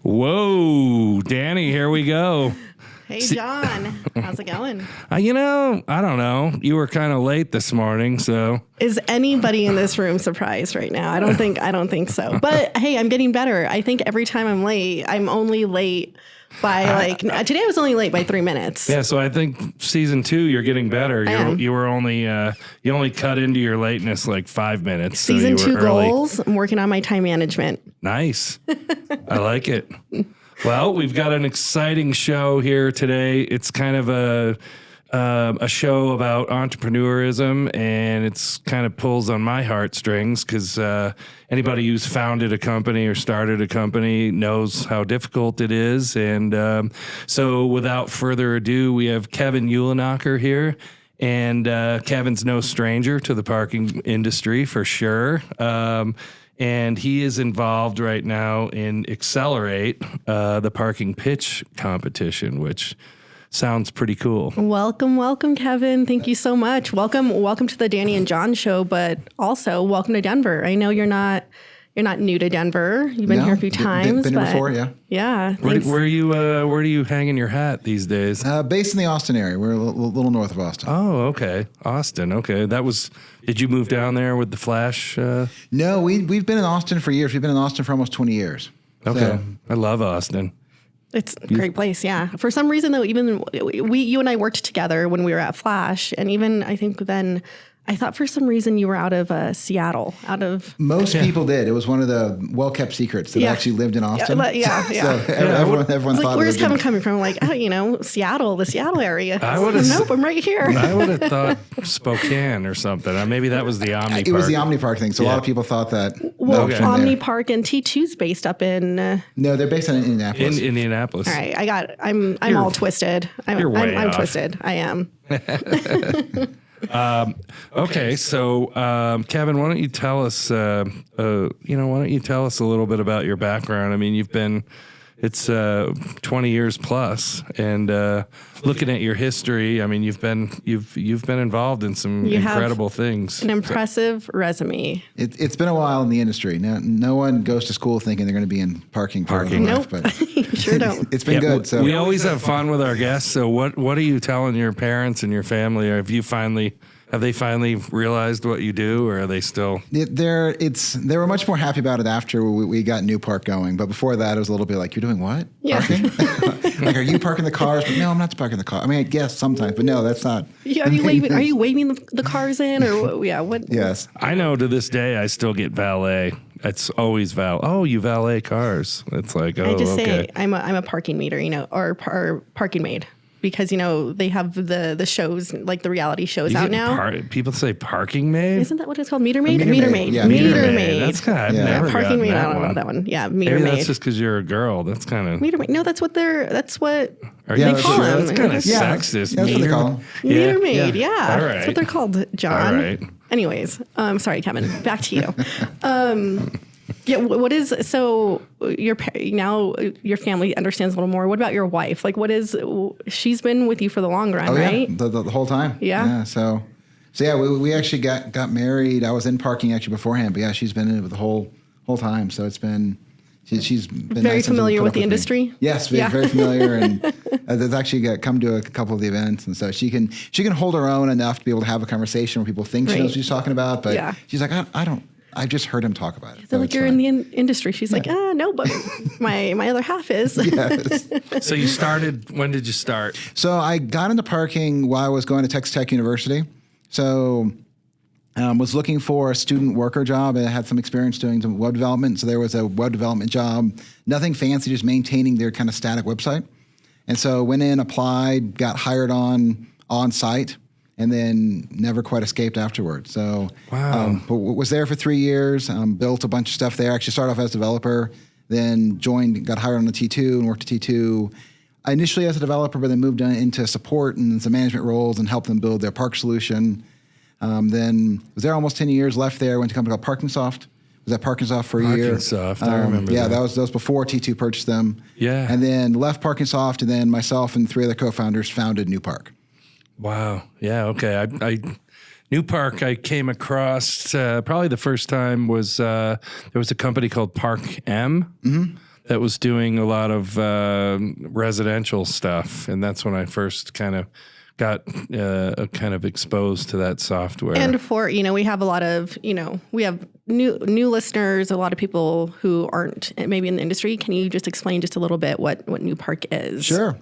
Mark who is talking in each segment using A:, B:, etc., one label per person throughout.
A: Whoa, Dani, here we go.
B: Hey, John. How's it going?
A: I don't know. You were kind of late this morning, so.
B: Is anybody in this room surprised right now? I don't think so. But hey, I'm getting better. I think every time I'm late, I'm only late by today I was only late by 3 minutes.
A: Yeah, so I think season 2, you're getting better. You were only you only cut into your lateness like 5 minutes.
B: Season
A: so
B: 2 goals. I'm working on my time management.
A: Nice. I like it. Well, we've got an exciting show here today. It's kind of a show about entrepreneurism, and it's kind of pulls on my heartstrings because anybody who's founded a company or started a company knows how difficult it is. And so without further ado, we have Kevin Uhlenhaker here. And Kevin's no stranger to the parking industry for sure. And he is involved right now in Accelerate, the parking pitch competition, which sounds pretty cool.
B: Welcome, Kevin. Thank you so much. Welcome to the Dani and John show, but also welcome to Denver. I know you're not new to Denver. You've been here a few times.
C: Been here before, yeah.
B: Yeah.
A: Where do you hanging your hat these days?
C: Based in the Austin area. We're a little north of Austin.
A: Oh, okay. Austin. Okay. Did you move down there with the Flash?
C: No, we've been in Austin for years. We've been in Austin for almost 20 years.
A: Okay. So, I love Austin.
B: It's a great place, yeah. For some reason, though, even you and I worked together when we were at Flash, and even I think then I thought for some reason you were out of Seattle.
C: Most people did. It was one of the well-kept secrets that I actually lived in Austin.
B: Yeah.
C: So everyone thought.
B: Where's Kevin coming from? Like, Seattle, the Seattle area. Nope, I'm right here.
A: I would have thought Spokane or something. Maybe that was the Omni Park.
C: It was the Omni Park thing. So a lot of people thought that.
B: Well, Omni Park and T2's based up in.
C: No, they're based in Indianapolis.
A: In Indianapolis.
B: All right, I'm all twisted. I'm twisted. I am.
A: Okay, so Kevin, why don't you tell us? Why don't you tell us a little bit about your background? I mean, it's 20 years plus, and looking at your history, I mean, you've been involved in some incredible things.
B: An impressive resume.
C: It's been a while in the industry. No one goes to school thinking they're going to be in parking.
B: Nope,
C: but
B: sure don't.
C: It's been good. So
A: we always have fun with our guests. So what are you telling your parents and your family? Or have they finally realized what you do, or are they still?
C: They were much more happy about it after we got New Park going. But before that, it was a little bit like, you're doing what?
B: Yeah.
C: Parking? Like, are you parking the cars? But no, I'm not parking the car. I mean, I guess sometimes, but no, that's not.
B: Yeah, are you waving the cars in, or what?
C: Yes.
A: I know to this day I still get valet. It's always Oh, you valet cars. It's like,
B: I just say I'm a parking meter, or parking maid. Because, they have the shows, like the reality shows out now.
A: People say parking maid?
B: Isn't that what it's called? Meter maid?
C: Meter maid. Yeah,
B: meter maid.
A: That's kind of,
B: parking maid, I don't know about that one. Yeah, meter
A: Maybe
B: maid.
A: That's just because you're a girl. That's kind of.
B: Meter maid. No, that's what they call them.
A: That's kind of sexist.
C: That's what they call them.
B: Meter maid, yeah.
A: All right.
B: That's what they're called, John.
A: All right.
B: Anyways, sorry, Kevin. Back to you. Yeah. What is so your family understands a little more. What about your wife? Like, she's been with you for the long run, right?
C: Yeah, the whole time.
B: Yeah.
C: So yeah, we actually got married. I was in parking actually beforehand, but yeah, she's been in it the whole time. So it's been she's been
B: very
C: nice
B: familiar with the industry.
C: Me. Yes, very familiar, and that's actually come to a couple of the events, and so she can hold her own enough to be able to have a conversation where people think she knows what she's talking about, but she's like, I don't. I just heard him talk about it.
B: They're like, you're in the industry. She's like, no, but my other half is.
C: Yes.
A: So when did you start?
C: So I got into parking while I was going to Texas Tech University. So was looking for a student worker job. I had some experience doing some web development. So there was a web development job, nothing fancy, just maintaining their kind of static website. And so went in, applied, got hired on site. And then never quite escaped afterwards. So was there for 3 years, built a bunch of stuff there. Actually started off as a developer, then got hired on the T2 and worked at T2. Initially as a developer, but then moved into support and some management roles and helped them build their park solution. Then was there almost 10 years, left there, went to a company called ParkingSoft. Was at ParkingSoft for a year.
A: ParkingSoft, I remember
C: that.
A: that
C: was before T2 purchased them.
A: Yeah.
C: And then left ParkingSoft, and then myself and 3 other co-founders founded New Park.
A: Wow. Yeah. Okay. New Park I came across probably the first time was there was a company called Park M that was doing a lot of residential stuff, and that's when I first kind of got kind of exposed to that software.
B: And for, we have a lot of, we have new listeners, a lot of people who aren't maybe in the industry. Can you just explain just a little bit what New Park is?
C: Sure.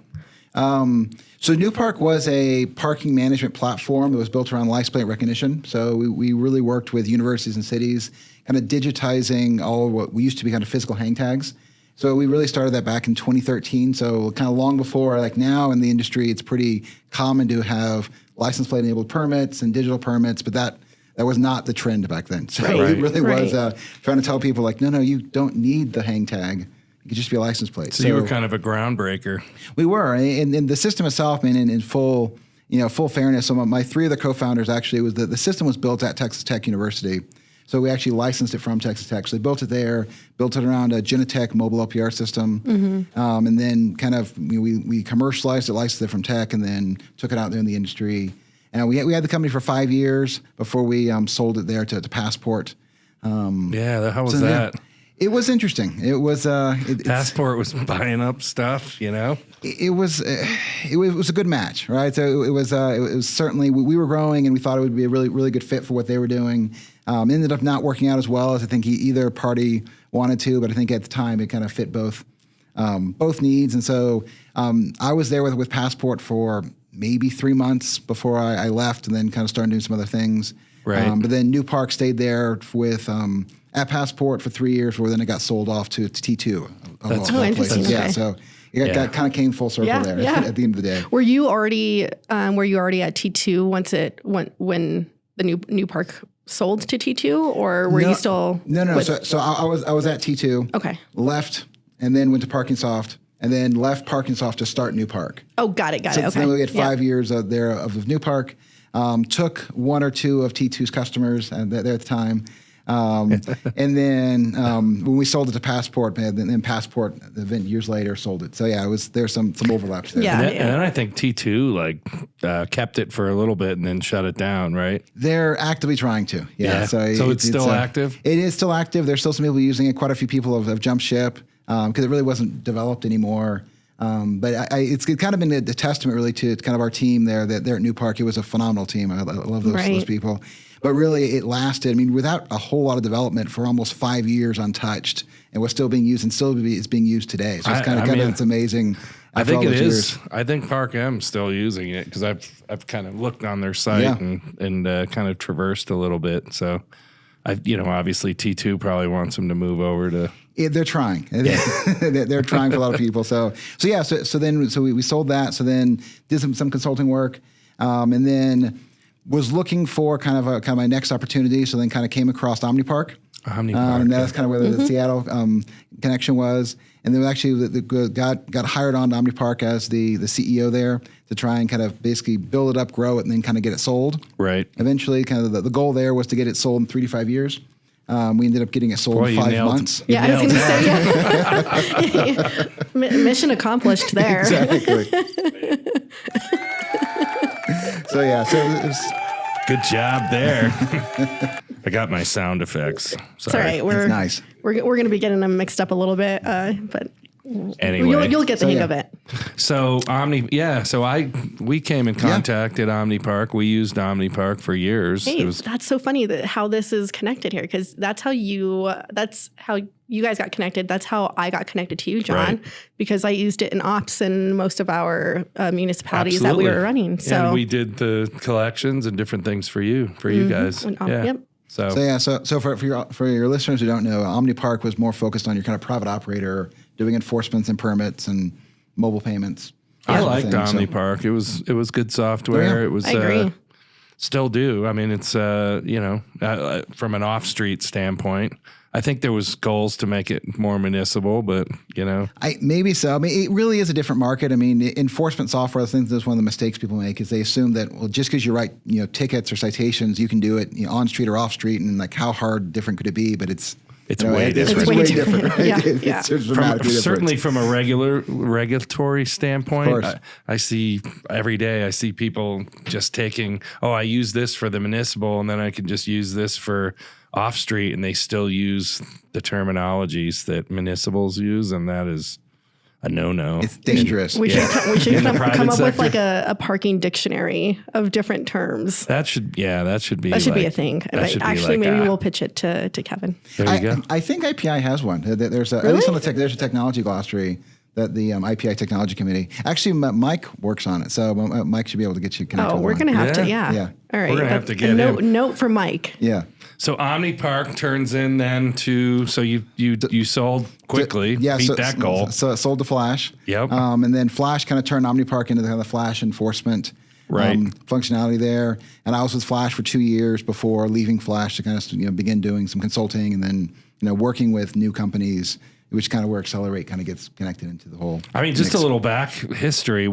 C: So New Park was a parking management platform that was built around license plate recognition. So we really worked with universities and cities, kind of digitizing all of what we used to be kind of physical hang tags. So we really started that back in 2013. So kind of long before, like now in the industry, it's pretty common to have license plate enabled permits and digital permits, but that was not the trend back then. So it really was trying to tell people like, no, you don't need the hang tag. It could just be a license plate.
A: So you were kind of a groundbreaker.
C: We were, and the system itself, man, in full fairness. So my three other co-founders actually was the system was built at Texas Tech University. So we actually licensed it from Texas Tech. So they built it there, built it around a Genetech mobile LPR system, and then kind of we commercialized it, licensed it from Tech, and then took it out there in the industry. And we had the company for 5 years before we sold it there to Passport.
A: How was that?
C: It was interesting. It was
A: Passport was buying up stuff,
C: It was a good match, right? So it was certainly we were growing, and we thought it would be a really really good fit for what they were doing. Ended up not working out as well as I think either party wanted to, but I think at the time it kind of fit both needs. And so I was there with Passport for maybe 3 months before I left, and then kind of started doing some other things.
A: Right.
C: But then New Park stayed there with at Passport for 3 years, where then it got sold off to T2.
B: That's interesting.
C: Yeah,
B: okay.
C: so that kind of came full circle there at the end of the day.
B: Were you already at T2 when the New Park sold to T2, or were you still?
C: No. So I was at T2.
B: Okay.
C: Left and then went to Parking Soft, and then left Parking Soft to start New Park.
B: Oh, got it. Okay.
C: So then we had 5 years there of New Park. Took one or two of T2's customers there at the time. And then when we sold it to Passport, then Passport, years later, sold it. So there's some overlaps there.
B: Yeah.
A: And then I think T2 kept it for a little bit and then shut it down, right?
C: They're actively trying to. Yeah.
A: So it's still active?
C: It is still active. There's still some people using it. Quite a few people have jumped ship because it really wasn't developed anymore. But it's kind of been a testament really to kind of our team there at New Park. It was a phenomenal team. I love those people. But really it lasted, without a whole lot of development, for almost 5 years untouched, and was still being used and still is being used today. So it's it's amazing.
A: I think it is. I think Park M's still using it because I've kind of looked on their site and kind of traversed a little bit. So obviously T2 probably wants them to move over to.
C: They're trying. They're trying for a lot of people. So we sold that. So then did some consulting work, and then was looking for kind of my next opportunity. So then kind of came across OmniPark. And that's kind of where the Seattle connection was. And then actually got hired on to OmniPark as the CEO there to try and kind of basically build it up, grow it, and then kind of get it sold.
A: Right.
C: Eventually, kind of the goal there was to get it sold in 3 to 5 years. We ended up getting it sold in 5 months.
B: Yeah, I was going to say, mission accomplished there.
C: Exactly. So it was
A: good job there. I got my sound effects. Sorry.
B: It's all right.
C: That's nice.
B: We're going to be getting them mixed up a little bit, but
A: anyway,
B: you'll get the hang of it.
A: So we came in contact at OmniPark. We used OmniPark for years.
B: Hey, that's so funny how this is connected here, because that's how you guys got connected. That's how I got connected to you, John, because I used it in ops in most of our municipalities that we were running. So
A: and we did the collections and different things for you guys.
B: Yep.
C: So for your listeners who don't know, OmniPark was more focused on your kind of private operator doing enforcements and permits and mobile payments.
A: I liked OmniPark. It was good software.
C: Oh, yeah.
A: It was.
B: I agree.
A: Still do. It's from an off-street standpoint. I think there was goals to make it more municipal, but
C: maybe so. It really is a different market. Enforcement software, I think that's one of the mistakes people make is they assume that just because you write tickets or citations, you can do it on street or off street, and like how hard different could it be? But it's
A: It's way different.
C: It's way different. Right?
B: Yeah,
C: It's dramatically different.
A: Certainly from a regulatory standpoint,
C: course.
A: I see every day, I see people just taking, I use this for the municipal and then I can just use this for off street, and they still use the terminologies that municipals use, and that is a no-no.
C: It's dangerous.
B: We should
A: In the
B: come
A: private
B: up with
A: sector.
B: like a parking dictionary of different terms.
A: That should be
B: That should be
A: like-
B: a thing.
A: that should be
B: Actually,
A: like
B: maybe we'll pitch it to Kevin.
A: There you go.
C: I think IPI has one. There's at least on there's a technology glossary that the IPI Technology Committee. Actually, Mike works on it, so Mike should be able to get you connected.
B: Oh, we're going to have to,
A: Yeah.
C: Yeah.
B: All right.
A: We're gonna have to get
B: a
A: him.
B: note for Mike.
C: Yeah.
A: So Omni Park turns in then to, so you sold quickly, beat that goal.
C: So it sold to Flash.
A: Yep.
C: And then Flash kind of turned Omni Park into the kind of Flash enforcement
A: Right.
C: functionality there. And I was with Flash for 2 years before leaving Flash to kind of begin doing some consulting and then working with new companies, which kind of where Accelerate kind of gets connected into the whole.
A: I mean, just
C: mix.
A: a little back history.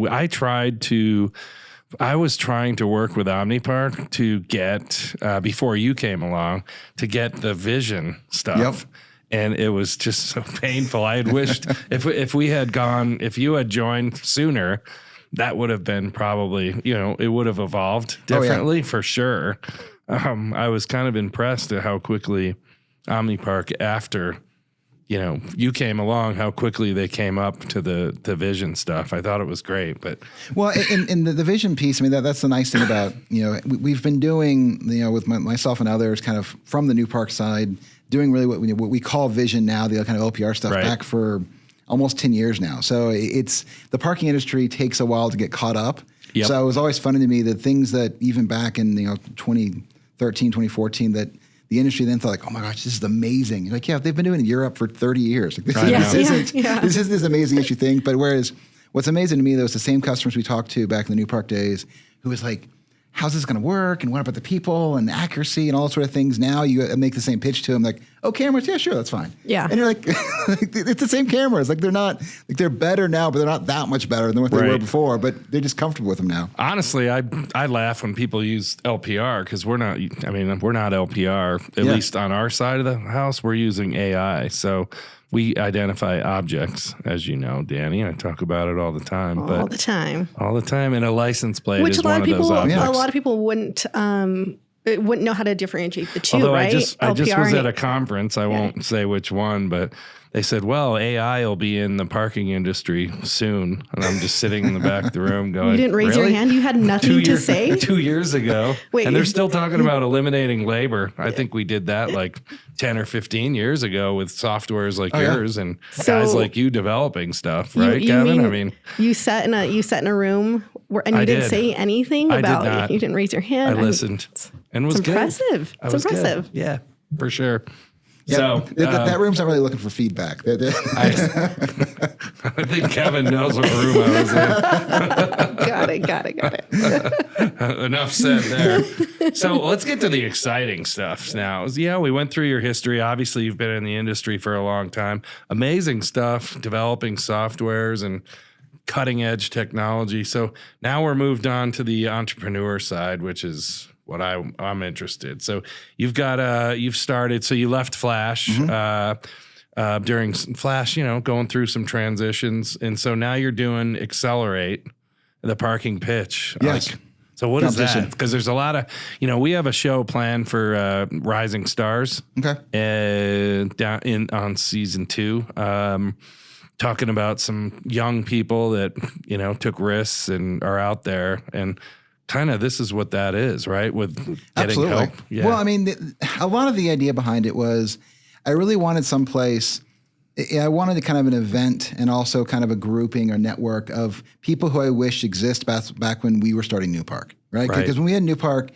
A: I was trying to work with OmniPark to get, before you came along, to get the vision stuff.
C: Yep.
A: And it was just so painful. I had wished if you had joined sooner, that would have been probably, it would have evolved differently for sure. I was kind of impressed at how quickly OmniPark, after you came along, how quickly they came up to the vision stuff. I thought it was great, but
C: Well, in the vision piece, I mean, that's the nice thing about, we've been doing, with myself and others kind of from the New Park side, doing really what we call vision now, the kind of LPR stuff
A: Right.
C: back for almost 10 years now. So it's, the parking industry takes a while to get caught up.
A: Yep.
C: So it was always funny to me that things that even back in, 2013, 2014, that the industry then thought like, oh my gosh, this is amazing. You're like, yeah, they've been doing it in Europe for 30 years. Like, this is this amazing issue thing. But whereas what's amazing to me, though, is the same customers we talked to back in the New Park days who was like, how's this going to work? And what about the people and accuracy and all those sort of things? Now you make the same pitch to them like, oh, cameras? Yeah, sure, that's fine.
B: Yeah.
C: And you're like, it's the same cameras. Like they're not, like they're better now, but they're not that much better than what they were
A: Right.
C: before, but they're just comfortable with them now.
A: honestly, I laugh when people use LPR because we're not LPR, at
C: Yeah.
A: least on our side of the house. We're using AI. So we identify objects, as you know, Dani. I talk about it all the time.
B: All the time.
A: All the time. And a license plate
B: Which
A: is
B: a lot
A: one
B: of
A: of those
B: people,
A: objects.
B: a lot of people wouldn't know how to differentiate the two,
A: Although
B: right?
A: I just was
B: LPR
A: at a conference, I won't say which one, but they said, well, AI will be in the parking industry soon. And I'm just sitting in the back of the room going,
B: You didn't raise your
A: "Really?"
B: hand. You had nothing to say.
A: 2 years ago.
B: Wait.
A: And they're still talking about eliminating labor. I think we did that like 10 or 15 years ago with softwares like
C: yeah.
A: yours and
B: So-
A: guys like you developing stuff, right,
B: You
A: Kevin?
B: mean you sat in a room and you
A: I
B: didn't
A: did.
B: say anything
A: I did
B: about
A: not.
B: you didn't raise your hand.
A: I listened and was
B: It's
A: good.
B: impressive.
A: I
B: It's
A: was good.
B: impressive.
A: Yeah, for sure.
C: Yeah,
A: So
C: that room's not really looking for feedback.
A: I think Kevin knows what room I was in.
B: Got it.
A: Enough said there. So let's get to the exciting stuff now. Yeah, we went through your history. Obviously, you've been in the industry for a long time. Amazing stuff, developing softwares and cutting edge technology. So now we're moved on to the entrepreneur side, which is what I'm interested. So you've started. So you left Flash. During Flash, going through some transitions. And so now you're doing Accelerate, the parking pitch.
C: Yes.
A: So what is
C: Competition.
A: that? Because there's a lot of, we have a show planned for Rising Stars
C: Okay.
A: on season 2, talking about some young people that, took risks and are out there. And kind of this is what that is, right? With getting
C: Absolutely.
A: help. Yeah.
C: Well, I mean, a lot of the idea behind it was I really wanted someplace. I wanted a kind of an event and also kind of a grouping or network of people who I wish exist back when we were starting New Park, right?
A: Right.
C: Because when we had New Park,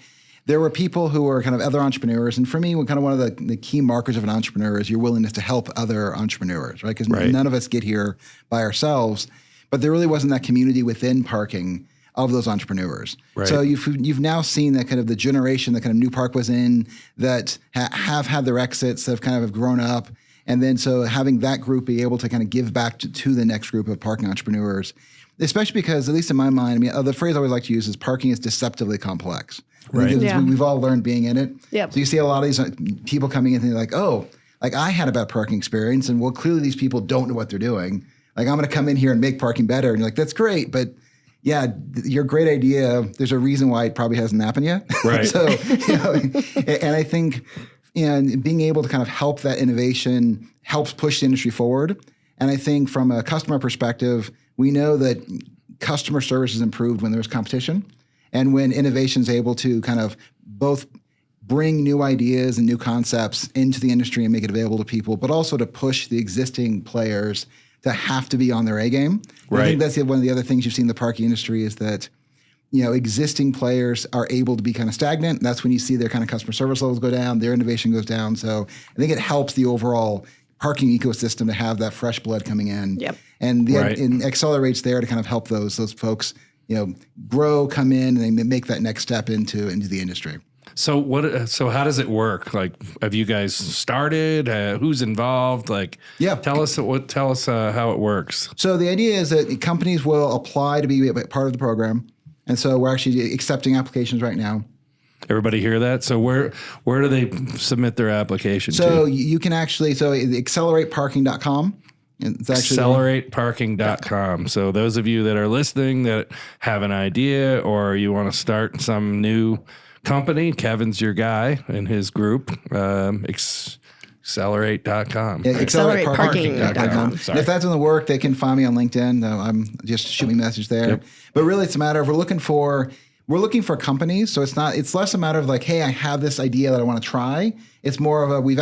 C: there were people who were kind of other entrepreneurs. And for me, kind of one of the key markers of an entrepreneur is your willingness to help other entrepreneurs, right? Because
A: Right.
C: none of us get here by ourselves, but there really wasn't that community within parking of those entrepreneurs.
A: Right.
C: So you've now seen that kind of the generation that kind of New Park was in that have had their exits, have kind of grown up. And then so having that group be able to kind of give back to the next group of parking entrepreneurs, especially because, at least in my mind, I mean, the phrase I always like to use is parking is deceptively complex.
A: Right.
C: Because
B: Yeah.
C: we've all learned being in it.
B: Yep.
C: So you see a lot of these people coming in and they're like, oh, like I had a bad parking experience, and well, clearly these people don't know what they're doing. Like I'm going to come in here and make parking better, and you're like, that's great, but yeah, your great idea. There's a reason why it probably hasn't happened yet.
A: Right.
C: So, and I think, being able to kind of help that innovation helps push the industry forward. And I think from a customer perspective, we know that customer service is improved when there's competition, and when innovation is able to kind of both bring new ideas and new concepts into the industry and make it available to people, but also to push the existing players to have to be on their A game.
A: Right.
C: I think that's one of the other things you've seen in the parking industry is that, existing players are able to be kind of stagnant. That's when you see their kind of customer service levels go down, their innovation goes down. So I think it helps the overall parking ecosystem to have that fresh blood coming in.
B: Yep.
C: And and Accelerate's there to kind of help those folks, grow, come in, and they make that next step into the industry.
A: So So how does it work? Like, have you guys started? Who's involved? Like,
C: Yeah.
A: Tell us how it works.
C: So the idea is that companies will apply to be a part of the program, and so we're actually accepting applications right now.
A: Everybody hear that? So where do they submit their application
C: So
A: to?
C: you can actually accelerateparking.com. It's actually
A: AccelerateParking.com. So those of you that are listening that have an idea or you want to start some new company, Kevin's your guy in his group. Accelerate.com.
C: AccelerateParking.com.
A: Sorry.
C: If that doesn't work, they can find me on LinkedIn. I'm just shoot me a message there.
A: Yep.
C: But really, it's a matter of we're looking for companies. So it's less a matter of like, hey, I have this idea that I want to try. It's more of we've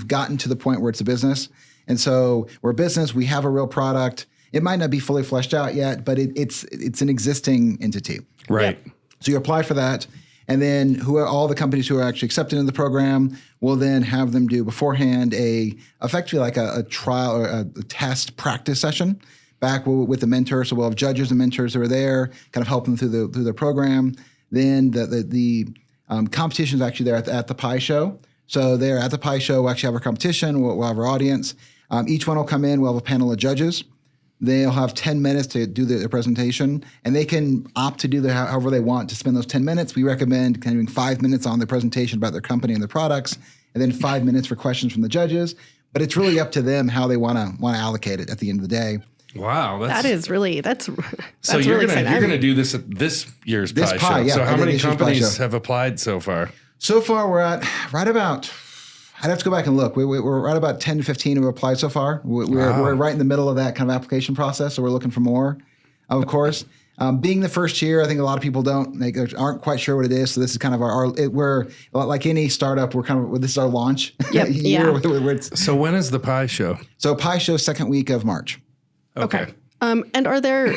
C: gotten to the point where it's a business. And so we're a business, we have a real product. It might not be fully fleshed out yet, but it's an existing entity.
A: Right.
B: Yep.
C: So you apply for that. And then all the companies who are actually accepted in the program will then have them do beforehand effectively like a trial or a test practice session back with the mentor. So we'll have judges and mentors who are there, kind of help them through their program. Then the competition is actually there at the Pie Show. So there at the Pie Show, we'll actually have our competition. We'll have our audience. Each one will come in. We'll have a panel of judges. They'll have 10 minutes to do their presentation, and they can opt to do however they want to spend those 10 minutes. We recommend kind of doing 5 minutes on their presentation about their company and their products, and then 5 minutes for questions from the judges. But it's really up to them how they want to allocate it at the end of the day.
A: Wow.
B: That's really
A: So you're gonna do this at this year's
C: This
A: Pie
C: Pie,
A: Show.
C: yeah,
A: So how
C: at
A: many
C: this year's Pie
A: companies
C: Show.
A: have applied so far?
C: So far, we're at right about, I'd have to go back and look. We're right about 10 to 15 who have applied so far. We're right in the middle of that kind of application process, so we're looking for more, of course. Being the first year, I think a lot of people aren't quite sure what it is. So this is kind of we're like any startup. This is our launch
B: Yep,
C: year.
B: yeah.
A: So when is the Pie Show?
C: So Pie Show second week of March.
B: Okay. And are there,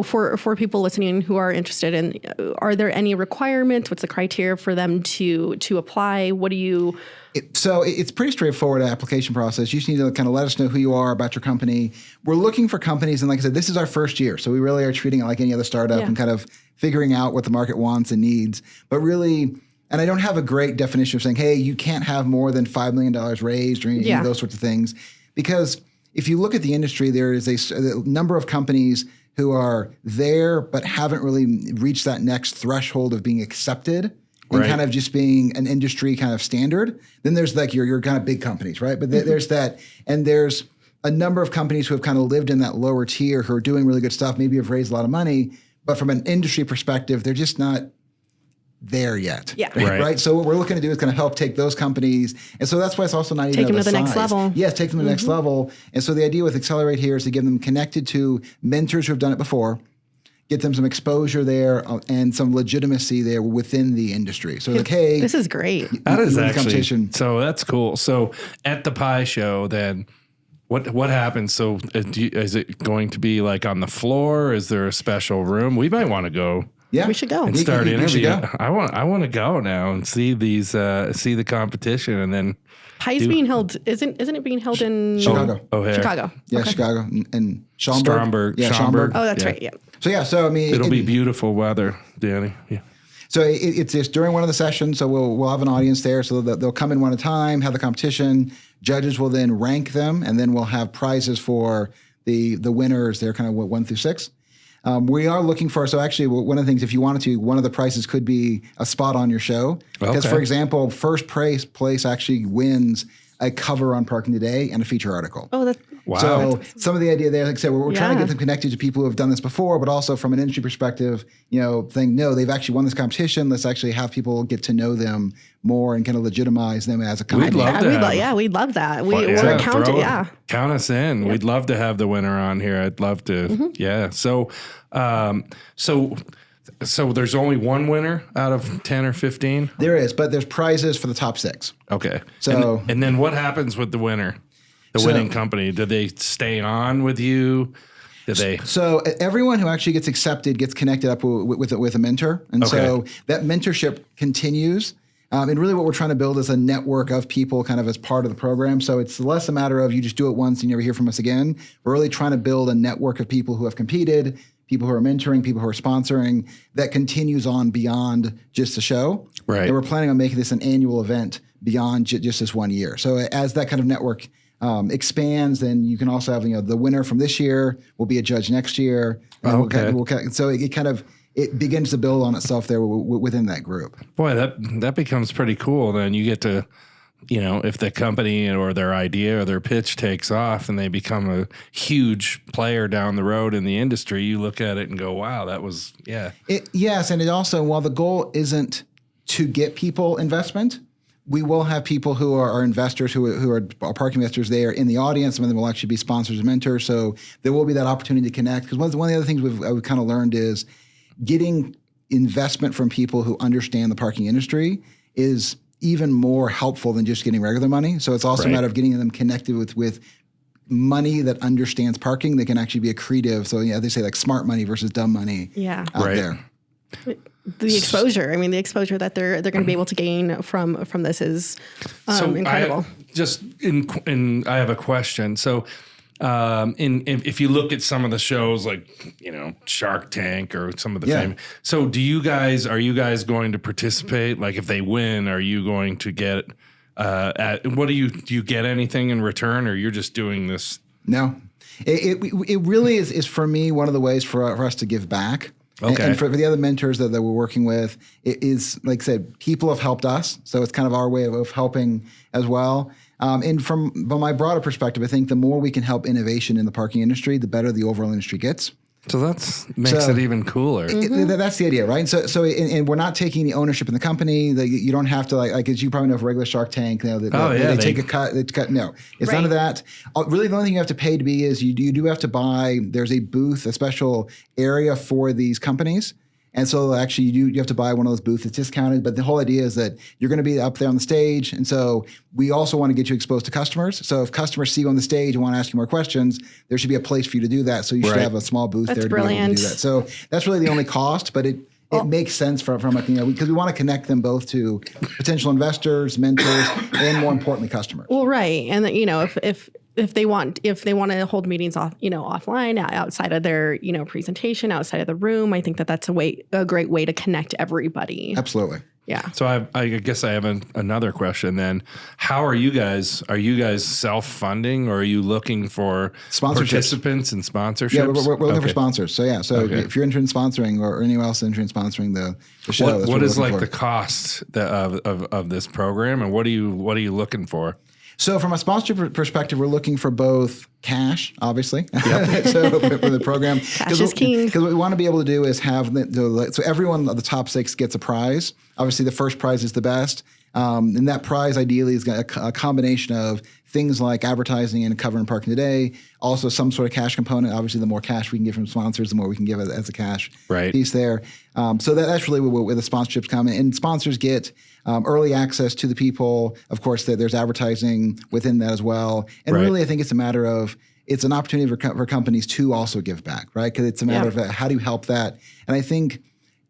B: for people listening who are interested in, are there any requirements? What's the criteria for them to apply? What do you?
C: So it's pretty straightforward application process. You just need to kind of let us know who you are, about your company. We're looking for companies, and like I said, this is our first year, so we really are treating it like any other startup and kind of figuring out what the market wants and needs. But really, and I don't have a great definition of saying, hey, you can't have more than $5 million raised or any of those sorts of things, because if you look at the industry, there is a number of companies who are there but haven't really reached that next threshold of being accepted and kind of just being an industry kind of standard. Then there's like your kind of big companies, right? But there's that, and there's a number of companies who have kind of lived in that lower tier who are doing really good stuff, maybe have raised a lot of money, but from an industry perspective, they're just not there yet.
B: Yeah.
C: Right. So what we're looking to do is kind of help take those companies. And so that's why it's also not even
B: Take them to the next
C: size.
B: level.
C: Yes, take them to the next level. And so the idea with Accelerate here is to get them connected to mentors who have done it before, get them some exposure there and some legitimacy there within the industry. So like, hey,
B: This is great.
A: That is
C: you win the
A: actually,
C: competition.
A: so that's cool. So at the Pie Show, then what happens? So is it going to be like on the floor? Is there a special room? We might want to go.
C: Yeah,
B: We should go.
A: And start
C: You should
A: interviewing.
C: go.
A: I want to go now and see these, see the competition, and then
B: Pie's being held, isn't it being held in
C: Chicago.
A: O'Hare,
B: Chicago?
C: Yeah,
B: Okay.
C: Chicago and Schaumburg.
A: Stromberg,
C: Yeah,
A: Schaumburg.
B: Oh, that's
A: Yeah.
B: right. Yeah.
C: So I mean,
A: It'll be beautiful weather, Danny. Yeah.
C: So it's just during one of the sessions. So we'll have an audience there. So they'll come in one at a time, have the competition. Judges will then rank them, and then we'll have prizes for the winners. They're kind of 1 through 6. We are looking for, so actually one of the things, if you wanted to, one of the prizes could be a spot on your show. Because
A: Okay.
C: for example, first place actually wins a cover on Parking Today and a feature article.
B: Oh, that's
A: Wow.
C: So some of the idea there, like I said, we're trying to
B: Yeah.
C: get them connected to people who have done this before, but also from an industry perspective, think, no, they've actually won this competition. Let's actually have people get to know them more and kind of legitimize them as a company.
A: We'd love to have-
B: yeah, we'd love that.
A: Well,
B: We're counting. Yeah.
A: Count us in. We'd love to have the winner on here. I'd love to.
B: Mm-hmm.
A: Yeah. So there's only one winner out of 10 or 15.
C: There is, but there's prizes for the top 6.
A: Okay.
C: So-
A: and then what happens with the winner? The winning company, do they stay on with you? Do they?
C: So everyone who actually gets accepted gets connected up with a mentor. And so that mentorship continues. And really what we're trying to build is a network of people kind of as part of the program. So it's less a matter of you just do it once and you never hear from us again. We're really trying to build a network of people who have competed, people who are mentoring, people who are sponsoring, that continues on beyond just the show.
A: Right.
C: And we're planning on making this an annual event beyond just this 1 year. So as that kind of network expands, then you can also have the winner from this year will be a judge next year. And so it begins to build on itself there within that group.
A: Boy, that becomes pretty cool. Then you get to, if the company or their idea or their pitch takes off and they become a huge player down the road in the industry, you look at it and go, wow, that was, yeah.
C: Yes, and it also, while the goal isn't to get people investment, we will have people who are investors, who are parking investors there in the audience. Some of them will actually be sponsors and mentors. So there will be that opportunity to connect. Because one of the other things we've kind of learned is getting investment from people who understand the parking industry is even more helpful than just getting regular money. So it's also a matter of getting them connected with money that understands parking that can actually be accretive. So they say like smart money versus dumb money out there.
B: The exposure. I mean, the exposure that they're going to be able to gain from this is incredible.
A: I have a question. So, if you look at some of the shows like Shark Tank or some of the famous, so are you guys going to participate? Like, if they win, are you going to get? Do you get anything in return, or you're just doing this?
C: No, it really is for me one of the ways for us to give back.
A: Okay.
C: And for the other mentors that we're working with, it is, like I said, people have helped us. So it's kind of our way of helping as well. And from my broader perspective, I think the more we can help innovation in the parking industry, the better the overall industry gets.
A: So that makes it even cooler.
C: That's the idea, right? And we're not taking the ownership in the company. You don't have to like as you probably know for regular Shark Tank, they take a cut. They cut. No, it's none of that. Really, the only thing you have to pay to be is you do have to buy. There's a booth, a special area for these companies. And so actually you have to buy one of those booths that's discounted. But the whole idea is that you're going to be up there on the stage. And so we also want to get you exposed to customers. So if customers see you on the stage and want to ask you more questions, there should be a place for you to do that. So you should have a small booth there to be able to do that. So that's really the only cost, but it makes sense from because we want to connect them both to potential investors, mentors, and more importantly, customers.
B: Well, right. And if they want to hold meetings offline outside of their presentation, outside of the room, I think that's a great way to connect everybody.
C: Absolutely.
B: Yeah.
A: So I guess I have another question then. How are you guys? Are you guys self-funding, or are you looking for participants and sponsorships?
C: Yeah, we're looking for sponsors. So if you're interested in sponsoring or anyone else interested in sponsoring the show,
A: what is like the cost of this program, and what are you looking for?
C: So from a sponsorship perspective, we're looking for both cash, obviously. Yep. So for the program,
B: cash is king.
C: Because what we want to be able to do is have so everyone of the top 6 gets a prize. Obviously, the first prize is the best, and that prize ideally is a combination of things like advertising and cover and parking today. Also, some sort of cash component. Obviously, the more cash we can give from sponsors, the more we can give as a cash piece there. So that's really where the sponsorships come in. And sponsors get early access to the people. Of course, there's advertising within that as well. And really, I think it's a matter of it's an opportunity for companies to also give back, right? Because it's a matter of how do you help that? And I think,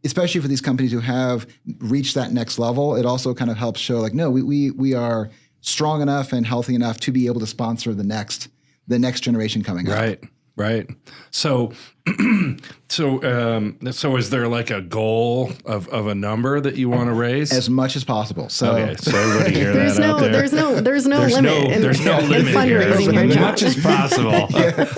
C: especially for these companies who have reached that next level, it also kind of helps show like, no, we are strong enough and healthy enough to be able to sponsor the next generation coming up.
A: Right. So So is there like a goal of a number that you want to raise?
C: As much as possible. So,
A: okay, so everybody hear
B: There's
A: that out there.
B: there's no limit.
A: There's no limit
B: in fundraising
A: here.
B: here,
A: As
B: John.
A: much as possible.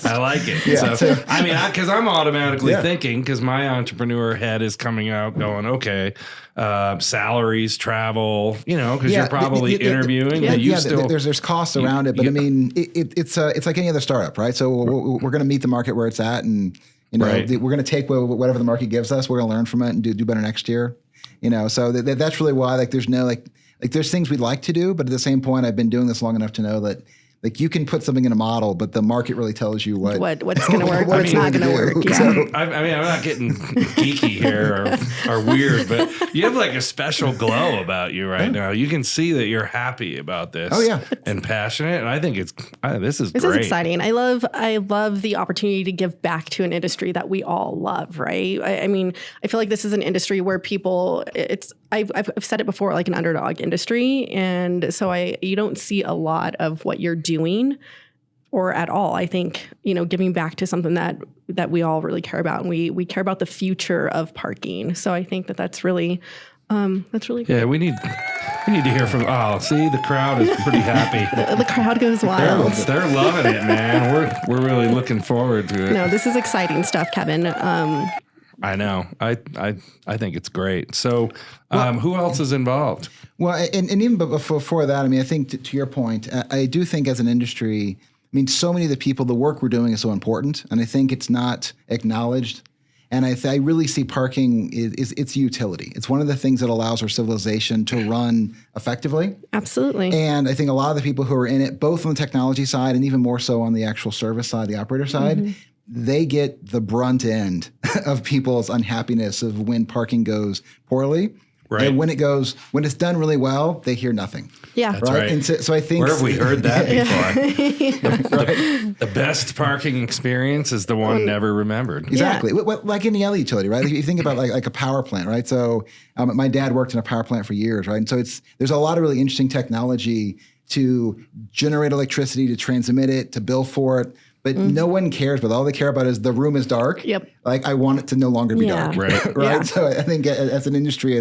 A: I like it.
C: Yeah.
A: So, I mean, because I'm automatically
C: Yeah.
A: thinking, because my entrepreneur head is coming out going, okay, salaries, travel, because you're probably interviewing. But you still
C: there's costs around it, but I mean, it's like any other startup, right? So we're going to meet the market where it's at, and we're going to take whatever the market gives us. We're going to learn from it and do better next year. So that's really why there's no there's things we'd like to do, but at the same point, I've been doing this long enough to know that you can put something in a model, but the market really tells you what's
B: going to work, what's not going to work. Yeah.
C: So,
A: I'm not getting geeky here or weird, but you have like a special glow about you right now. You can see that you're happy about this.
C: Oh, yeah.
A: And passionate. And I think this is
B: This
A: great.
B: is exciting. I love the opportunity to give back to an industry that we all love, right? I mean, I feel like this is an industry where people, I've said it before, like an underdog industry. And so you don't see a lot of what you're doing or at all. I think, giving back to something that we all really care about, and we care about the future of parking. So I think that's really good.
A: Yeah, we need to hear from. Oh, see, the crowd is pretty happy.
B: The crowd goes wild.
A: They're loving it, man. We're really looking forward to it.
B: No, this is exciting stuff, Kevin.
A: I know. I think it's great. So, who else is involved?
C: well, and even before that, I mean, I think to your point, I do think as an industry, I mean, so many of the people, the work we're doing is so important, and I think it's not acknowledged. And I really see parking is its utility. It's one of the things that allows our civilization to run effectively.
B: Absolutely.
C: And I think a lot of the people who are in it, both on the technology side and even more so on the actual service side, the operator side, they get the brunt end of people's unhappiness of when parking goes poorly.
A: Right.
C: And when it's done really well, they hear nothing.
B: Yeah.
A: That's right.
C: And so I think
A: Where have we heard that before? The best parking experience is the one never remembered.
C: Exactly. Like any other utility, right? If you think about like a power plant, right? So my dad worked in a power plant for years, right? And so there's a lot of really interesting technology to generate electricity, to transmit it, to bill for it. But no one cares. But all they care about is the room is dark.
B: Yep.
C: Like I want it to no longer be dark.
A: Right.
C: Right.
B: Yeah.
C: So I think as an industry,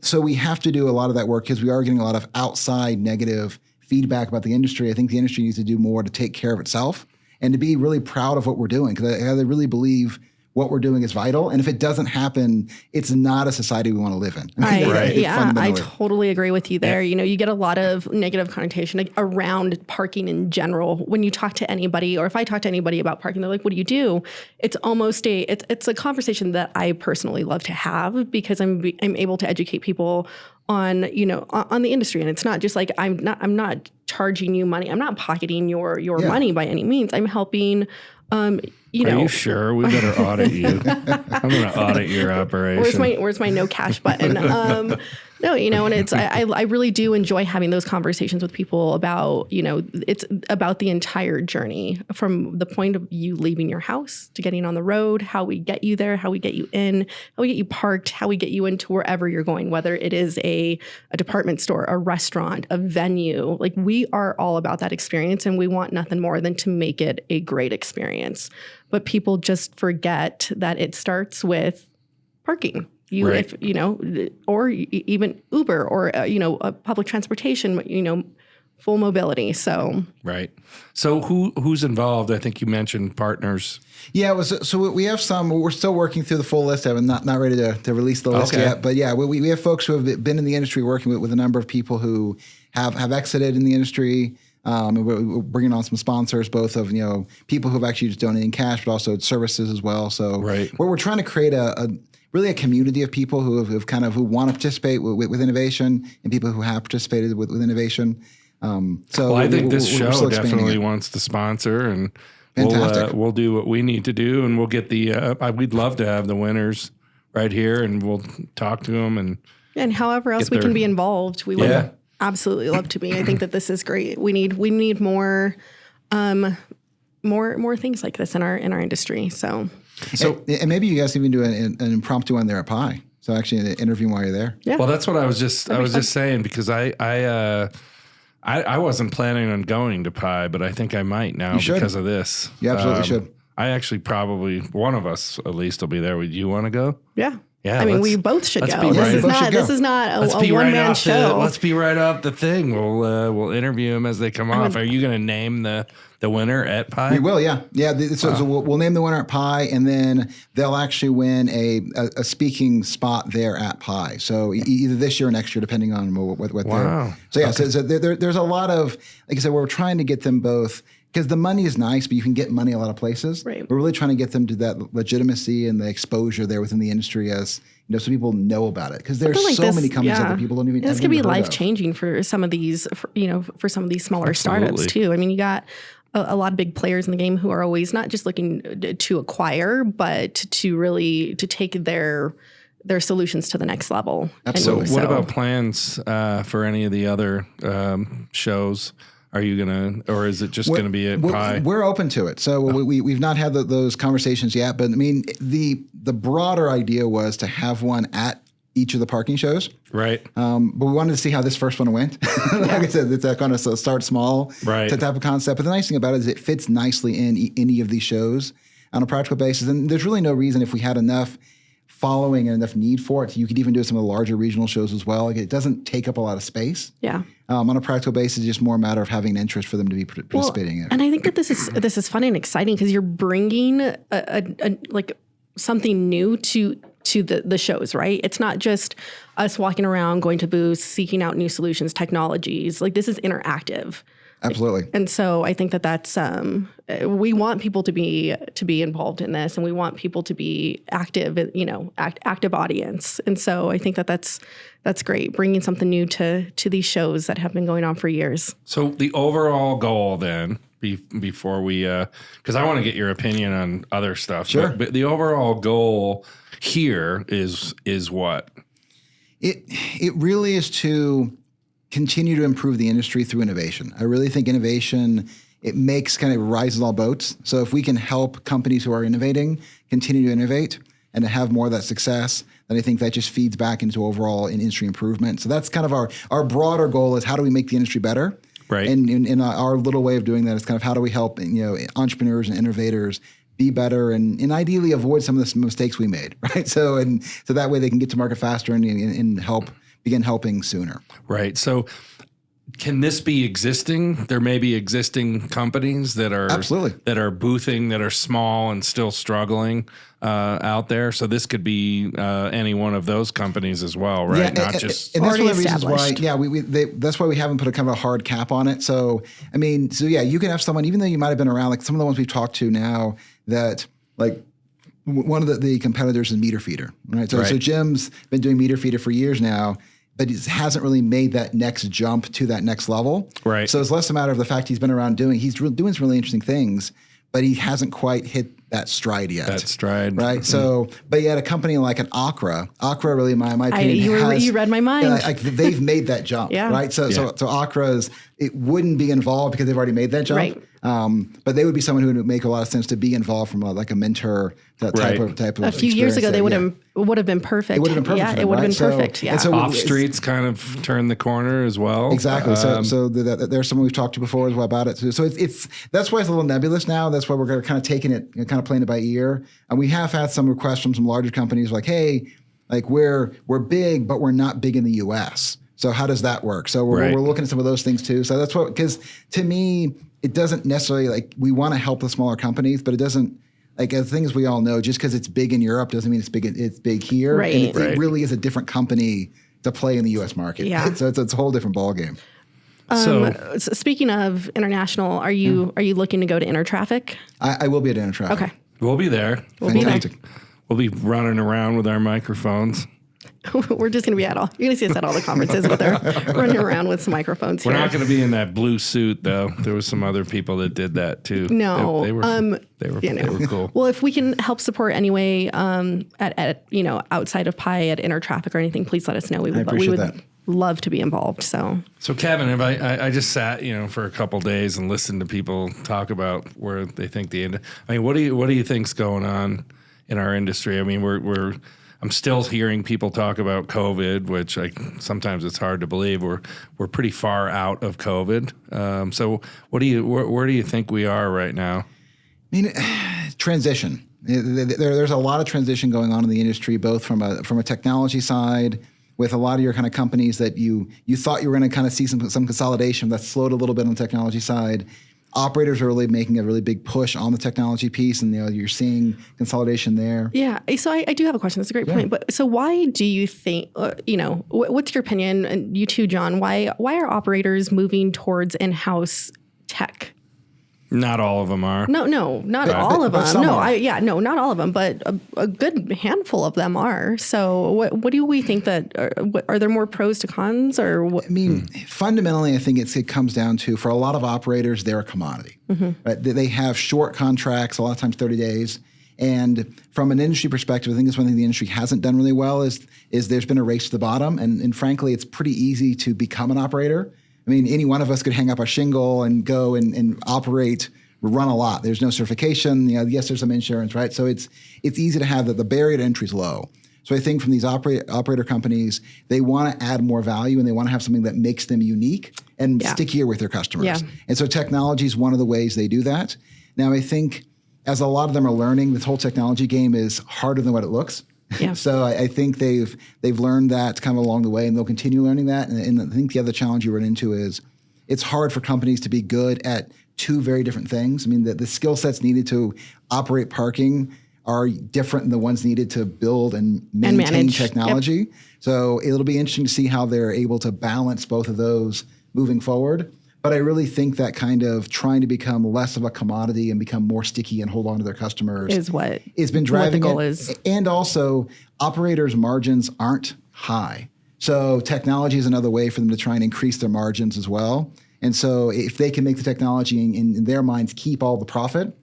C: so we have to do a lot of that work because we are getting a lot of outside negative feedback about the industry. I think the industry needs to do more to take care of itself and to be really proud of what we're doing, because I really believe what we're doing is vital. And if it doesn't happen, it's not a society we want to live in.
B: I totally agree with you there. You get a lot of negative connotation around parking in general. When you talk to anybody, or if I talk to anybody about parking, they're like, what do you do? It's almost it's a conversation that I personally love to have, because I'm able to educate people on the industry. And it's not just like, I'm not charging you money. I'm not pocketing your money by any means. I'm helping,
A: Are you sure? We better audit you. I'm going to audit your operation.
B: Where's my no cash button? No, and it's I really do enjoy having those conversations with people about, it's about the entire journey, from the point of you leaving your house to getting on the road, how we get you there, how we get you in, how we get you parked, how we get you into wherever you're going, whether it is a department store, a restaurant, a venue. Like, we are all about that experience, and we want nothing more than to make it a great experience. But people just forget that it starts with parking.
A: Right.
B: Or even Uber, or public transportation, full mobility. So
A: right. So who's involved? I think you mentioned partners.
C: Yeah, so we have some. We're still working through the full list. I'm not ready to release the list yet. But yeah, we have folks who have been in the industry working with a number of people who have exited in the industry. And we're bringing on some sponsors, both of people who have actually just donated in cash, but also services as well. So we're trying to create really a community of people who want to participate with innovation, and people who have participated with innovation.
A: I think this show definitely wants to sponsor, and we'll do what we need to do, and we'll get we'd love to have the winners right here, and we'll talk to them,
B: and however else we can be involved, we would absolutely love to be. I think that this is great. We need more things like this in our industry. So
C: and maybe you guys even do an impromptu one there at Pi. So actually an interview while you're there.
B: Yeah.
A: Well, that's what I was just saying, because I wasn't planning on going to Pi, but I think I might now because of this.
C: You absolutely should.
A: I actually probably one of us at least will be there. Would you want to go?
B: Yeah.
A: Yeah,
B: I mean, we both should
A: let's
B: go.
A: be
B: This
A: right-
B: is
C: both should
B: not.
C: go.
B: This is not a
A: Let's be
B: one
A: right
B: man
A: off
B: show.
A: let's be right off the thing. We'll interview them as they come off. Are you going to name the winner at Pi?
C: We will, yeah. So we'll name the winner at Pi, and then they'll actually win a speaking spot there at Pi. So either this year or next year, depending on what
A: Wow.
C: they're. So yeah, so there's a lot of, like I said, we're trying to get them both, because the money is nice, but you can get money a lot of places.
B: Right.
C: We're really trying to get them to that legitimacy and the exposure there within the industry, as so people know about it, because there's
B: Something like
C: so
B: this,
C: many companies
B: yeah.
C: that people don't even.
B: This
C: have
B: could be
C: even heard
B: life
C: of.
B: changing for some of these, for some of these smaller startups
A: Absolutely.
B: too. I mean, you got a lot of big players in the game who are always not just looking to acquire, but to really to take their solutions to the next level.
C: Absolutely.
B: And
A: What about plans for any of the other shows? Are you gonna, or is it just gonna be at Pi?
C: We're open to it. So we've not had those conversations yet, but I mean, the broader idea was to have one at each of the parking shows.
A: Right.
C: But we wanted to see how this first one went. Like I said, it's that kind of start small
A: Right.
C: type of concept. But the nice thing about it is it fits nicely in any of these shows on a practical basis. And there's really no reason, if we had enough following and enough need for it, you could even do some of the larger regional shows as well. Like, it doesn't take up a lot of space.
B: Yeah.
C: On a practical basis, it's just more a matter of having an interest for them to be participating in.
B: And I think that this is fun and exciting because you're bringing a like something new to the shows, right? It's not just us walking around, going to booths, seeking out new solutions, technologies. Like, this is interactive.
C: Absolutely.
B: And so I think that that's we want people to be involved in this, and we want people to be active, active audience. And so I think that that's great, bringing something new to these shows that have been going on for years.
A: So the overall goal then, before we, because I want to get your opinion on other stuff.
C: Sure.
A: But the overall goal here is what?
C: It really is to continue to improve the industry through innovation. I really think innovation, it makes kind of rises all boats. So if we can help companies who are innovating continue to innovate and to have more of that success, then I think that just feeds back into overall industry improvement. So that's kind of our broader goal, is how do we make the industry better?
A: Right.
C: And in our little way of doing that is kind of how do we help entrepreneurs and innovators be better and ideally avoid some of the mistakes we made, right? So that way they can get to market faster and begin helping sooner.
A: Right. So can this be existing? There may be existing companies that are
C: Absolutely.
A: that are boothing, that are small and still struggling out there. So this could be any one of those companies as well, right?
C: Yeah,
A: Not just
C: and that's one of the reasons why.
B: established.
C: Yeah, that's why we haven't put a kind of a hard cap on it. So I mean, you can have someone, even though you might have been around, like some of the ones we've talked to now, that like one of the competitors is Meter Feeder, right? So Jim's been doing Meter Feeder for years now, but he hasn't really made that next jump to that next level.
A: Right.
C: So it's less a matter of the fact he's been around doing some really interesting things, but he hasn't quite hit that stride yet.
A: that stride.
C: Right. So, but yet a company like an Accra really, in my opinion,
B: You read my mind.
C: like they've made that jump.
B: Yeah.
C: Right. So Accra's, it wouldn't be involved because they've already made that jump.
B: Right.
C: But they would be someone who would make a lot of sense to be involved from like a mentor type of.
B: A few years ago, they would have been perfect.
C: It would have been perfect.
B: Yeah,
C: for them,
B: it would have
C: right?
B: been
C: So-
B: perfect. Yeah.
C: and so
A: Off streets kind of turn the corner as well.
C: Exactly. So there's someone we've talked to before as well about it. So it's that's why it's a little nebulous now. That's why we're kind of taking it, kind of playing it by ear. And we have had some requests from some larger companies like, hey, like we're big, but we're not big in the U.S. So how does that work? So we're looking at some of those things too. So that's what, because to me, it doesn't necessarily like, we want to help the smaller companies, but it doesn't, like, the things we all know, just because it's big in Europe doesn't mean it's big here.
B: Right.
C: And it really is a different company to play in the U.S. market.
B: Yeah.
C: So it's a whole different ballgame.
A: So
B: Speaking of international, are you looking to go to Intertraffic?
C: I will be at Intertraffic.
B: Okay.
A: we'll be there.
C: Fantastic.
A: We'll be running around with our microphones.
B: We're just going to be you're going to see us at all the conferences with our running around with some microphones
A: We're
B: here.
A: not going to be in that blue suit though. There was some other people that did that too.
B: No,
A: they were cool.
B: Well, if we can help support anyway, at outside of Pi at Intertraffic or anything, please let us know. We
C: appreciate
B: would
C: that.
B: love to be involved. So
A: Kevin, if I just sat for a couple days and listened to people talk about where they think what do you think's going on in our industry? I mean, I'm still hearing people talk about COVID, which sometimes it's hard to believe. We're pretty far out of COVID. So where do you think we are right now?
C: I mean, transition. There's a lot of transition going on in the industry, both from a technology side, with a lot of your kind of companies that you thought you were going to kind of see some consolidation that's slowed a little bit on the technology side. Operators are really making a really big push on the technology piece, and you're seeing consolidation there.
B: Yeah. So I do have a question. That's a great point. But so why do you think, what's your opinion, and you too, John, why are operators moving towards in-house tech?
A: Not all of them are.
B: No, not all of them. Not all of them, but a good handful of them are. So what do we think that, are there more pros to cons, or what?
C: I mean, fundamentally, I think it comes down to, for a lot of operators, they're a commodity. Right? They have short contracts, a lot of times 30 days. And from an industry perspective, I think that's one thing the industry hasn't done really well is there's been a race to the bottom. And frankly, it's pretty easy to become an operator. I mean, any one of us could hang up a shingle and go and operate, run a lot. There's no certification. Yes, there's some insurance, right? So it's easy to have that. The barrier to entry is low. So I think from these operator companies, they want to add more value, and they want to have something that makes them unique and stickier with their customers. Yeah. And so technology is one of the ways they do that. Now, I think as a lot of them are learning, this whole technology game is harder than what it looks. Yeah. So I think they've learned that kind of along the way, and they'll continue learning that. And I think the other challenge you run into is it's hard for companies to be good at two very different things. I mean, the skill sets needed to operate parking are different than the ones needed to build and maintain technology. Yep. So it'll be interesting to see how they're able to balance both of those moving forward. But I really think that kind of trying to become less of a commodity and become more sticky and hold on to their customers
B: is what
C: has been driving
B: what the goal
C: it.
B: Is.
C: And also, operators' margins aren't high. So technology is another way for them to try and increase their margins as well. And so if they can make the technology in their minds keep all the profit,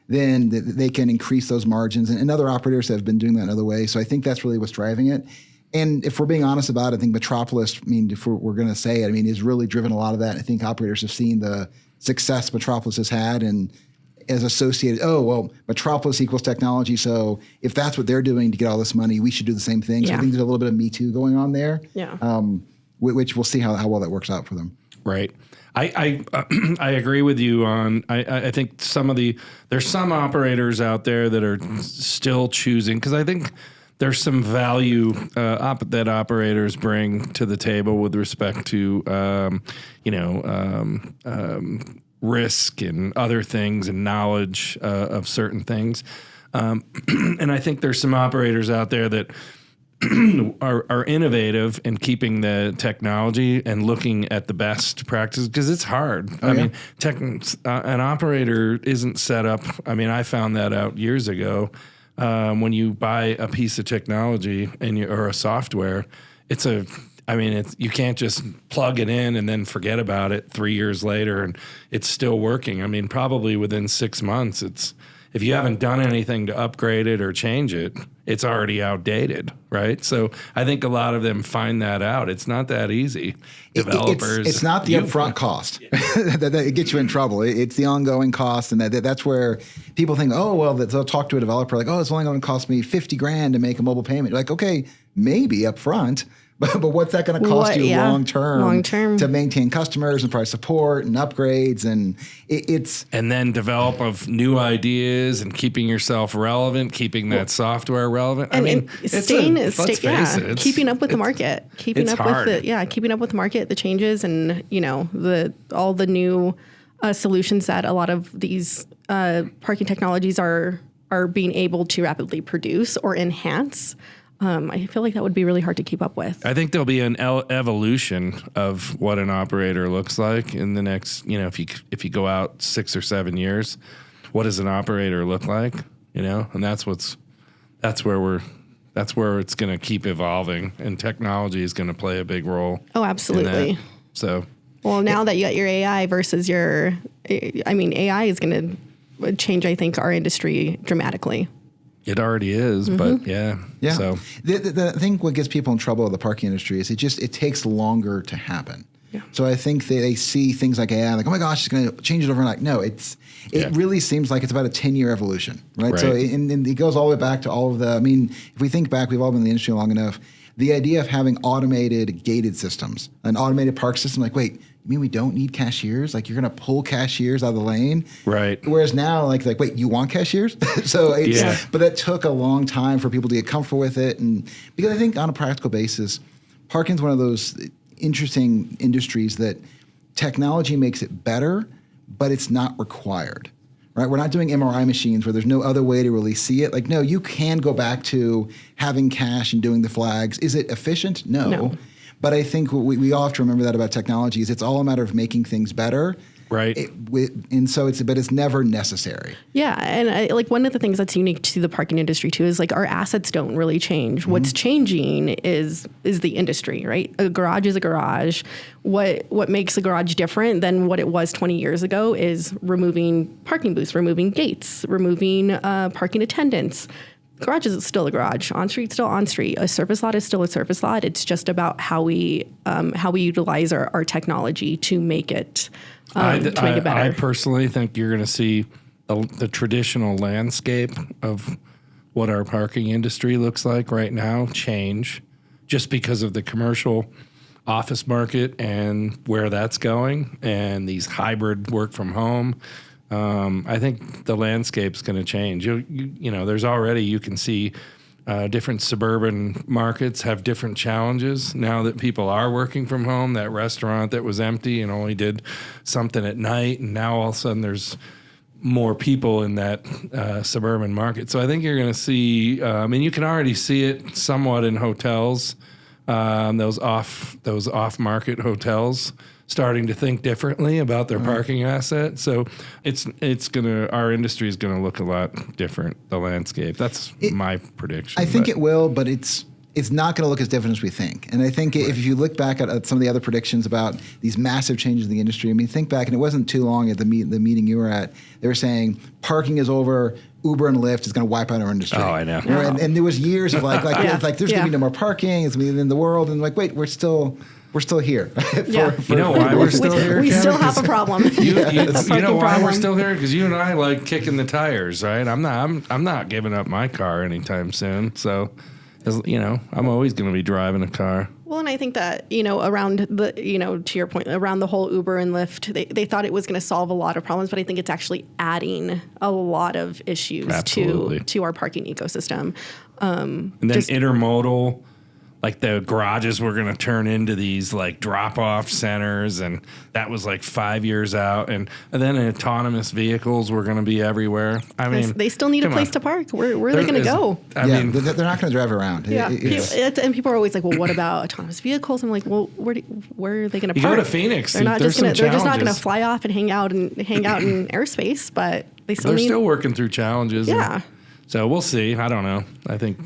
C: then they can increase those margins. And other operators have been doing that another way. So I think that's really what's driving it. And if we're being honest about it, I think Metropolis, I mean, if we're going to say it, I mean, has really driven a lot of that. I think operators have seen the success Metropolis has had and as associated, Metropolis equals technology. So if that's what they're doing to get all this money, we should do the same thing. Yeah. So I think there's a little bit of Me Too going on there. Yeah. Which we'll see how well that works out for them.
A: Right. I agree with you on. I think there's some operators out there that are still choosing, because I think there's some value that operators bring to the table with respect to risk and other things and knowledge of certain things, and I think there's some operators out there that are innovative in keeping the technology and looking at the best practices, because it's hard. I mean, an operator isn't set up. I mean, I found that out years ago. When you buy a piece of technology or a software, you can't just plug it in and then forget about it 3 years later and it's still working. I mean, probably within 6 months, if you haven't done anything to upgrade it or change it, it's already outdated, right? So I think a lot of them find that out. It's not that easy. Developers.
C: It's not the upfront cost that gets you in trouble. It's the ongoing cost, and that's where people think, they'll talk to a developer like, it's only going to cost me $50,000 to make a mobile payment. You're like, okay, maybe up front. But what's that going to cost you long term to maintain customers and price support and upgrades, and
A: and then develop of new ideas and keeping yourself relevant, keeping that software relevant.
B: And keeping up with the market, keeping up with the market, the changes, and all the new solutions that a lot of these parking technologies are being able to rapidly produce or enhance. I feel like that would be really hard to keep up with.
A: I think there'll be an evolution of what an operator looks like in the next, if you go out 6 or 7 years, what does an operator look like? And that's where it's going to keep evolving, and technology is going to play a big role.
B: Oh, absolutely.
A: So,
B: well, now that you got your AI versus AI is going to change, I think, our industry dramatically.
A: It already is, but yeah.
C: So I think what gets people in trouble with the parking industry is it takes longer to happen. So I think they see things like AI, like, oh my gosh, it's going to change it overnight. No, it really seems like it's about a 10-year evolution, right? So and it goes all the way back to all of the, I mean, if we think back, we've all been in the industry long enough, the idea of having automated gated systems, an automated park system, like, wait, you mean we don't need cashiers? Like, you're going to pull cashiers out of the lane?
A: Right.
C: Whereas now, like wait, you want cashiers? So but that took a long time for people to get comfortable with it. And because I think on a practical basis, parking's one of those interesting industries that technology makes it better, but it's not required. Right? We're not doing MRI machines where there's no other way to really see it. Like, no, you can go back to having cash and doing the flags. Is it efficient? No. But I think we all have to remember that about technology is it's all a matter of making things better.
A: Right.
C: And so it's never necessary.
B: Yeah. And like one of the things that's unique to the parking industry too is like our assets don't really change. Mm-hmm. What's changing is the industry, right? A garage is a garage. What makes a garage different than what it was 20 years ago is removing parking booths, removing gates, removing parking attendants. Garage is still a garage. On street still on street. A surface lot is still a surface lot. It's just about how we utilize our technology to make it to make it better.
A: I personally think you're going to see the traditional landscape of what our parking industry looks like right now change, just because of the commercial office market and where that's going, and these hybrid work from home. I think the landscape's going to change. You know, there's already, you can see different suburban markets have different challenges now that people are working from home. That restaurant that was empty and only did something at night, and now all of a sudden there's more people in that suburban market. So I think you're going to see, and you can already see it somewhat in hotels, those off-market hotels starting to think differently about their parking asset. So our industry is gonna look a lot different, the landscape. That's my prediction.
C: I think it will, but it's not gonna look as different as we think. And I think if you look back at some of the other predictions about these massive changes in the industry, I mean, think back, and it wasn't too long at the meeting you were at, they were saying parking is over, Uber and Lyft is going to wipe out our industry.
A: Oh, I know.
C: And there was years of like there's going to be no more parking, it's going to be in the world, and like, wait, we're still here.
A: You know why we're still here?
B: We still have a problem.
A: You know why we're still here? Because you and I like kicking the tires, right? I'm not giving up my car anytime soon. So, you know, I'm always going to be driving a car.
B: Well, and I think that, you know, around the, you know, to your point, around the whole Uber and Lyft, they thought it was going to solve a lot of problems, but I think it's actually adding a lot of issues to our parking ecosystem.
A: And then intermodal, like the garages were going to turn into these like drop-off centers, and that was like 5 years out. And then autonomous vehicles were going to be everywhere. I mean,
B: they still need a place to park. Where are they going to go?
C: I mean, they're not going to drive around.
B: Yeah, and people are always like, well, what about autonomous vehicles? I'm like, well, where are they going to park?
A: You go to Phoenix.
B: They're not just going to. They're just not going to fly off and hang out in airspace, but they're
A: still working through challenges.
B: Yeah.
A: So we'll see. I don't know. I think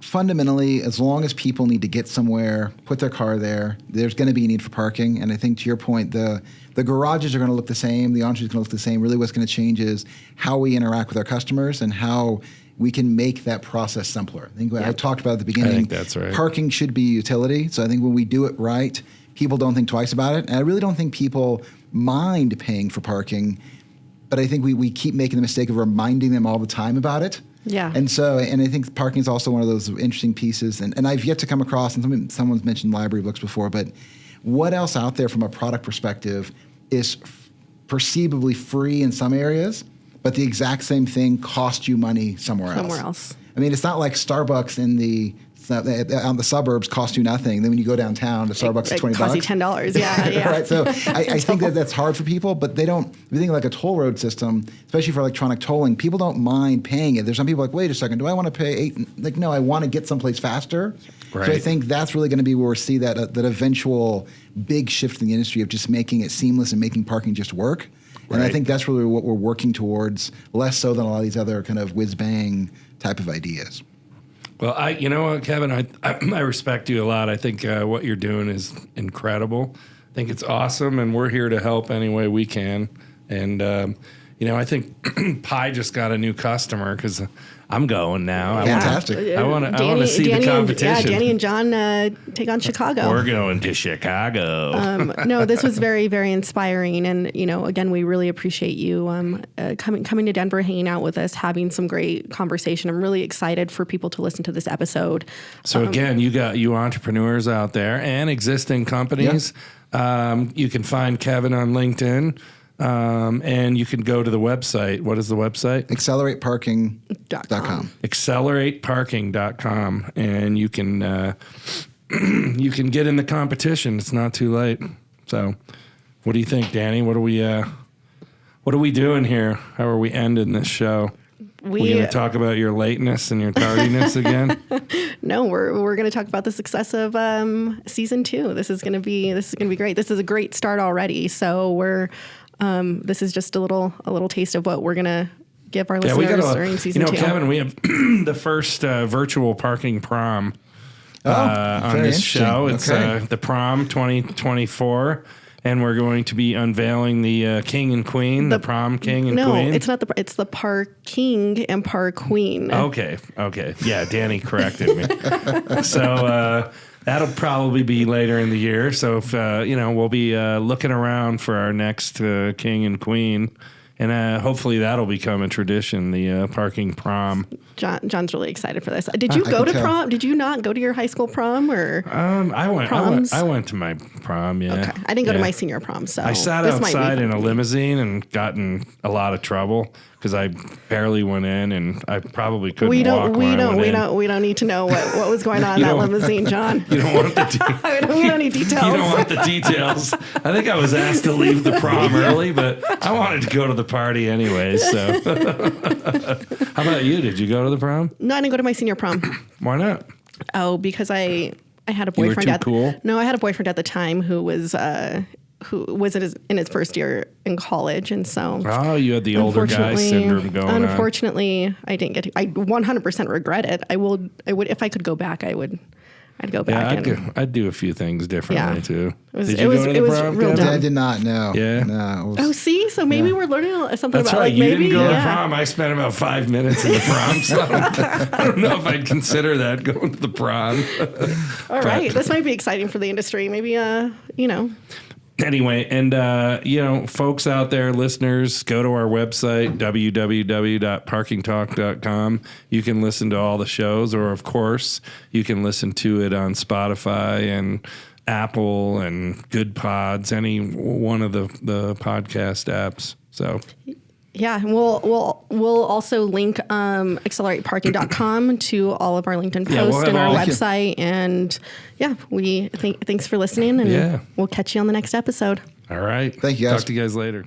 C: fundamentally, as long as people need to get somewhere, put their car there, there's going to be a need for parking. And I think to your point, the garages are going to look the same, the on-street is going to look the same. Really what's going to change is how we interact with our customers and how we can make that process simpler. I think I talked about at the beginning,
A: I think that's right.
C: Parking should be utility. So I think when we do it right, people don't think twice about it. And I really don't think people mind paying for parking, but I think we keep making the mistake of reminding them all the time about it.
B: Yeah.
C: And I think parking is also one of those interesting pieces. And I've yet to come across, and someone's mentioned library books before, but what else out there from a product perspective is perceivably free in some areas, but the exact same thing costs you money somewhere else? I mean, it's not like Starbucks on the suburbs cost you nothing. Then when you go downtown, the Starbucks is $20.
B: It costs you $10. Yeah.
C: Right. So I think that's hard for people, but they don't. If you think like a toll road system, especially for electronic tolling, people don't mind paying it. There's some people like, wait a second, do I want to pay $8? Like, no, I want to get someplace faster.
A: Right.
C: So I think that's really going to be where we see that eventual big shift in the industry of just making it seamless and making parking just work. And I think that's really what we're working towards, less so than a lot of these other kind of whiz-bang type of ideas.
A: Well, you know what, Kevin, I respect you a lot. I think what you're doing is incredible. I think it's awesome, and we're here to help any way we can. And, I think Pi just got a new customer because I'm going now.
C: Fantastic.
A: I want to see the competition.
B: Danny and John take on Chicago.
A: We're going to Chicago.
B: No, this was very, very inspiring. And, again, we really appreciate you coming to Denver, hanging out with us, having some great conversation. I'm really excited for people to listen to this episode.
A: So again, you got you entrepreneurs out there and existing companies. You can find Kevin on LinkedIn. And you can go to the website. What is the website?
C: AccelerateParking.com.
A: AccelerateParking.com. And you can get in the competition. It's not too late. So what do you think, Dani? What are we doing here? How are we ending this show? We're going to talk about your lateness and your tardiness again?
B: No, we're going to talk about the success of season 2. This is going to be great. This is a great start already. So this is just a little taste of what we're going to give our listeners during season 2.
A: Kevin, we have the first virtual parking prom on this show. It's the prom 2024. And we're going to be unveiling the king and queen, the prom king and queen.
B: No, it's not it's the Parking and Par Queen.
A: Okay. Yeah, Dani corrected me. So that'll probably be later in the year. So if we'll be looking around for our next king and queen, and hopefully that'll become a tradition. The parking prom.
B: John's really excited for this. Did you go to prom? Did you not go to your high school prom or?
A: I went to my prom. Yeah.
B: Okay. I didn't go to my senior prom, so
A: I sat outside in a limousine and got in a lot of trouble because I barely went in, and I probably couldn't walk. We
B: don't need to know what was going on in that limousine, John.
A: You don't want the
B: we don't need details.
A: You don't want the details. I think I was asked to leave the prom early, but I wanted to go to the party anyways. So, how about you? Did you go to the prom?
B: No, I didn't go to my senior prom.
A: Why not?
B: Oh, because I had a boyfriend.
A: You were too cool?
B: No, I had a boyfriend at the time who was in his first year in college, and so
A: you had the older guy syndrome going on.
B: Unfortunately, I didn't get to. I 100% regret it. I would if I could go back. I'd go back.
A: Yeah, I'd do a few things differently too.
B: Did you go to the prom? Real dumb.
C: I did not. No.
A: Yeah.
C: No.
B: See, so maybe we're learning something
A: That's
B: about.
A: right.
B: Like,
A: you
B: maybe
A: didn't go to prom. I spent about 5 minutes in the prom, so I don't know if I'd consider that going to the prom.
B: All right, this might be exciting for the industry. Maybe
A: Anyway, and, folks out there, listeners, go to our website, www.parkingtalk.com. You can listen to all the shows, or, of course, you can listen to it on Spotify and Apple and Good Pods, any one of the podcast apps. So...
B: Yeah, we'll also link accelerateparking.com to all of our LinkedIn posts and our website. And thanks for listening, and we'll catch you on the next episode.
A: All right.
C: Thank you, guys.
A: Talk to you guys later.